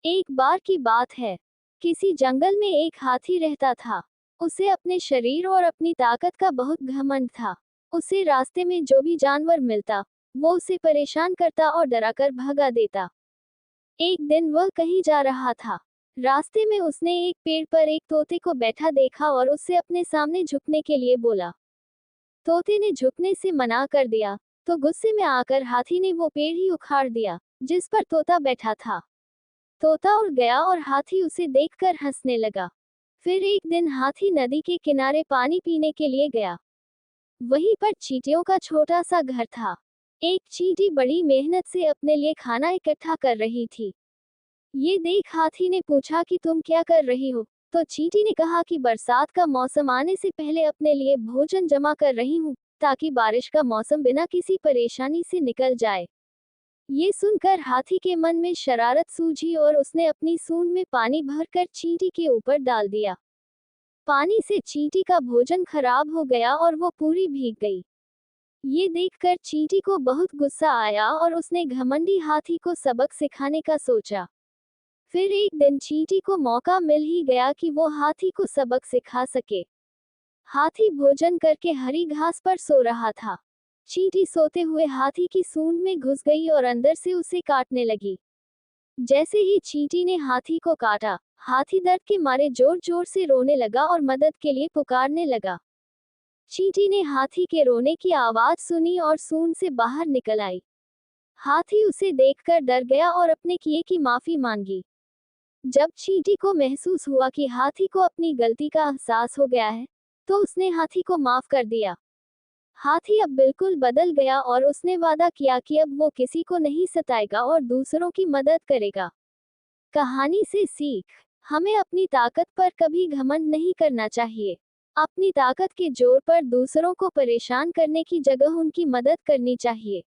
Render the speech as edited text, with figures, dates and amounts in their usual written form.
एक बार की बात है। किसी जंगल में एक हाथी रहता था। उसे अपने शरीर और अपनी ताकत का बहुत घमंड था। उसे रास्ते में जो भी जानवर मिलता, वो उसे परेशान करता और डराकर भगा देता। एक दिन वह कहीं जा रहा था। रास्ते में उसने एक पेड़ पर एक तोते को बैठा देखा और उससे अपने सामने झुकने के लिए बोला। तोते ने झुकने से मना कर दिया, तो गुस्से में आकर हाथी ने वो पेड़ ही उखाड़ दिया, जिस पर तोता बैठा था। तोता उड़ गया और हाथी उसे देखकर हंसने लगा। फिर एक दिन हाथी नदी के किनारे पानी पीने के लिए गया। वहीं पर चींटियों का छोटा सा घर था। एक चींटी बड़ी मेहनत से अपने लिए खाना इकट्ठा कर रही थी। ये देख हाथी ने पूछा कि तुम क्या कर रही हो? तो चींटी ने कहा कि बरसात का मौसम आने से पहले अपने लिए भोजन जमा कर रही हूँ, ताकि बारिश का मौसम बिना किसी परेशानी से निकल जाए। ये सुनकर हाथी के मन में शरारत सूझी और उसने अपनी सूंड में पानी भरकर चींटी के ऊपर डाल दिया। पानी से चींटी का भोजन खराब हो गया और वो पूरी भीग गई। ये देखकर चींटी को बहुत गुस्सा आया और उसने घमंडी हाथी को सबक सिखाने का सोचा। फिर एक दिन चींटी को मौका मिल ही गया कि वो हाथी को सबक सिखा सके। हाथी भोजन करके हरी घास पर सो रहा था। चींटी सोते हुए हाथी की सूंड में घुस गई और अंदर से उसे काटने लगी। जैसे ही चींटी ने हाथी को काटा, हाथी दर्द के मारे जोर जोर से रोने लगा और मदद के लिए पुकारने लगा। चींटी ने हाथी के रोने की आवाज सुनी और सूंड से बाहर निकल आई। हाथी उसे देखकर डर गया और अपने किए की माफी मांगी। जब चींटी को महसूस हुआ कि हाथी को अपनी गलती का एहसास हो गया है, तो उसने हाथी को माफ कर दिया। हाथी अब बिल्कुल बदल गया और उसने वादा किया कि अब वो किसी को नहीं सताएगा और दूसरों की मदद करेगा। कहानी से सीख: हमें अपनी ताकत पर कभी घमंड नहीं करना चाहिए। अपनी ताकत के जोर पर दूसरों को परेशान करने की जगह उनकी मदद करनी चाहिए।